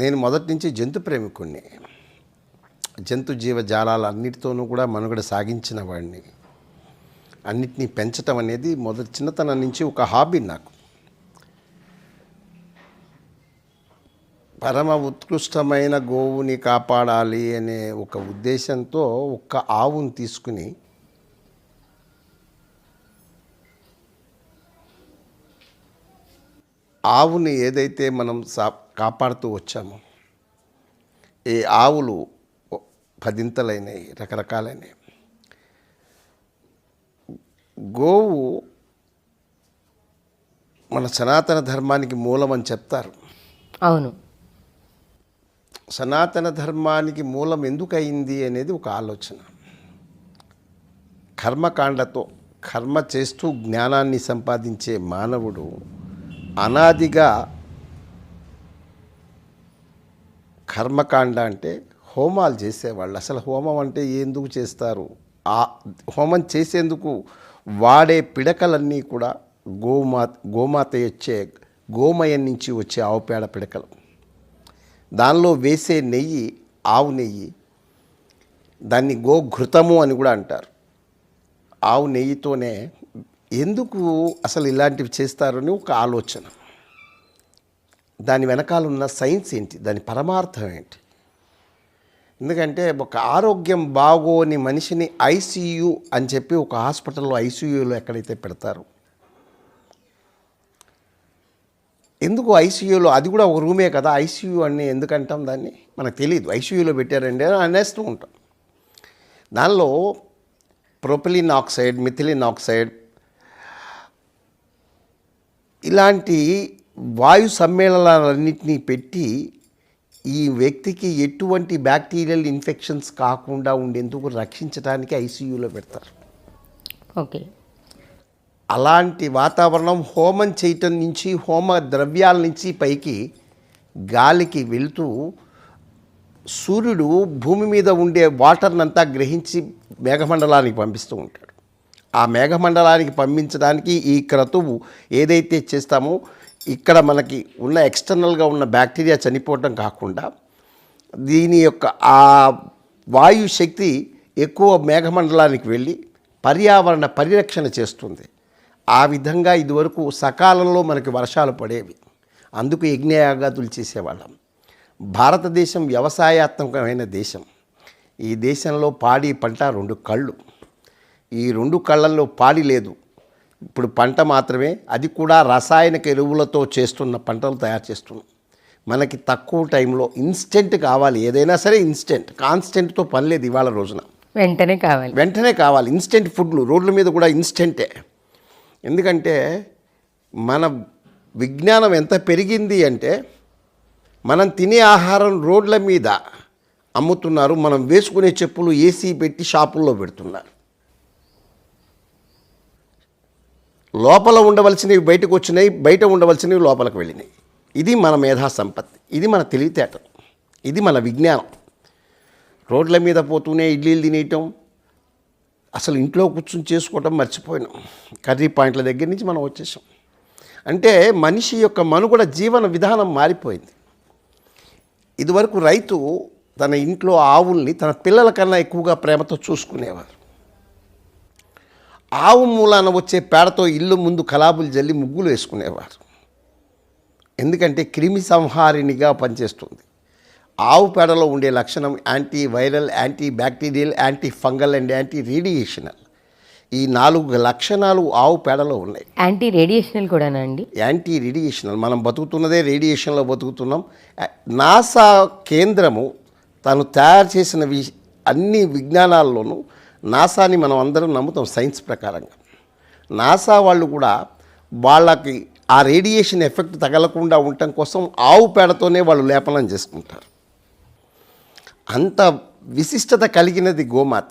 నేను మొదటి నుంచి జంతు ప్రేమికుణ్ణి. జంతు జీవజాలాలన్నిటితోనూ కూడా మనుగడ సాగించిన వాడిని. అన్నిటినీ పెంచటం అనేది మొదటి చిన్నతనం నుంచి ఒక హాబీ నాకు. పరమ ఉత్కృష్టమైన గోవుని కాపాడాలి అనే ఒక ఉద్దేశంతో ఒక్క ఆవుని తీసుకుని ఆవుని ఏదైతే మనం కాపాడుతూ వచ్చామో, ఈ ఆవులు పదింతలైనవి, రకరకాలైనవి. గోవు మన సనాతన ధర్మానికి మూలం అని చెప్తారు. అవును. సనాతన ధర్మానికి మూలం ఎందుకు అయింది అనేది ఒక ఆలోచన. కర్మకాండతో కర్మ చేస్తూ జ్ఞానాన్ని సంపాదించే మానవుడు అనాదిగా కర్మకాండ అంటే హోమాలు చేసేవాళ్ళు. అసలు హోమం అంటే ఎందుకు చేస్తారు? ఆ హోమం చేసేందుకు వాడే పిడకలన్నీ కూడా గోమాత వచ్చే గోమయం నుంచి వచ్చే ఆవు పేడ పిడకలు. దానిలో వేసే నెయ్యి ఆవు నెయ్యి, దాన్ని గోఘృతము అని కూడా అంటారు. ఆవు నెయ్యితోనే ఎందుకు అసలు ఇలాంటివి చేస్తారని ఒక ఆలోచన. దాని వెనకాల ఉన్న సైన్స్ ఏంటి, దాని పరమార్థం ఏంటి? ఎందుకంటే ఒక ఆరోగ్యం బాగోని మనిషిని ఐసీయూ అని చెప్పి ఒక హాస్పిటల్లో ఐసీయూలో ఎక్కడైతే పెడతారు, ఎందుకు ఐసీయూలో? అది కూడా ఒక రూమే కదా. ఐసీయూ అని ఎందుకంటాం దాన్ని? మనకు తెలియదు. ఐసీయూలో పెట్టారండి అని అనేస్తూ ఉంటాం. దానిలో ప్రొపిలిన్ ఆక్సైడ్, మిథిలిన్ ఆక్సైడ్ ఇలాంటి వాయు సమ్మేళనాలన్నింటినీ పెట్టి ఈ వ్యక్తికి ఎటువంటి బ్యాక్టీరియల్ ఇన్ఫెక్షన్స్ కాకుండా ఉండేందుకు రక్షించడానికి ఐసీయూలో పెడతారు. ఓకే. అలాంటి వాతావరణం హోమం చేయటం నుంచి, హోమ ద్రవ్యాల నుంచి పైకి గాలికి వెళ్తూ సూర్యుడు భూమి మీద ఉండే వాటర్నంతా గ్రహించి మేఘమండలానికి పంపిస్తూ ఉంటాడు. ఆ మేఘమండలానికి పంపించడానికి ఈ క్రతువు ఏదైతే చేస్తామో, ఇక్కడ మనకి ఉన్న ఎక్స్టర్నల్గా ఉన్న బ్యాక్టీరియా చనిపోవటం కాకుండా దీని యొక్క ఆ వాయు శక్తి ఎక్కువ మేఘమండలానికి వెళ్ళి పర్యావరణ పరిరక్షణ చేస్తుంది. ఆ విధంగా ఇదివరకు సకాలంలో మనకి వర్షాలు పడేవి. అందుకు యజ్ఞయాగాదులు చేసేవాళ్ళం. భారతదేశం వ్యవసాయాత్మకమైన దేశం. ఈ దేశంలో పాడి పంట 2 కళ్ళు. ఈ 2 కళ్ళల్లో పాడి లేదు. ఇప్పుడు పంట మాత్రమే, అది కూడా రసాయనిక ఎరువులతో చేస్తున్న పంటలు తయారు చేస్తున్నాం. మనకి తక్కువ టైంలో ఇన్స్టెంట్ కావాలి. ఏదైనా సరే ఇన్స్టెంట్, కాన్స్టెంట్తో పని లేదు. ఇవాళ రోజున వెంటనే కావాలి ఇన్స్టెంట్ ఫుడ్లు. రోడ్ల మీద కూడా ఇన్స్టెంటే. ఎందుకంటే మన విజ్ఞానం ఎంత పెరిగింది అంటే, మనం తినే ఆహారం రోడ్ల మీద అమ్ముతున్నారు. మనం వేసుకునే చెప్పులు ఏసీ పెట్టి షాపుల్లో పెడుతున్నారు. లోపల ఉండవలసినవి బయటకు వచ్చినాయి, బయట ఉండవలసినవి లోపలికి వెళ్ళినాయి. ఇది మన మేధా సంపత్తి, ఇది మన తెలివితేటలు, ఇది మన విజ్ఞానం. రోడ్ల మీద పోతూనే ఇడ్లీలు తినేయటం, అసలు ఇంట్లో కూర్చొని చేసుకోవటం మర్చిపోయినాం. కర్రీ పాయింట్ల దగ్గర నుంచి మనం వచ్చేసాం. అంటే మనిషి యొక్క మనుగడ జీవన విధానం మారిపోయింది. ఇదివరకు రైతు తన ఇంట్లో ఆవుల్ని తన పిల్లల కన్నా ఎక్కువగా ప్రేమతో చూసుకునేవారు. ఆవు మూలాన వచ్చే పేడతో ఇల్లు ముందు కలాబులు జల్లి ముగ్గులు వేసుకునేవారు. ఎందుకంటే క్రిమి సంహారిణిగా పనిచేస్తుంది. ఆవు పేడలో ఉండే లక్షణం anti viral, anti bacterial, anti fungal and anti radiational. ఈ 4 లక్షణాలు ఆవు పేడలో ఉన్నాయి. యాంటీ రేడియేషనల్ కూడానా అండి? Anti radiational. మనం బతుకుతున్నదే రేడియేషన్లో బతుకుతున్నాం. నాసా కేంద్రము తను తయారు చేసిన అన్ని విజ్ఞానాల్లోనూ నాసాని మనం అందరం నమ్ముతాం సైన్స్ ప్రకారంగా. నాసా వాళ్ళు కూడా వాళ్ళకి ఆ రేడియేషన్ ఎఫెక్ట్ తగలకుండా ఉండటం కోసం ఆవు పేడతోనే వాళ్ళు లేపనం చేసుకుంటారు. అంత విశిష్టత కలిగినది గోమాత.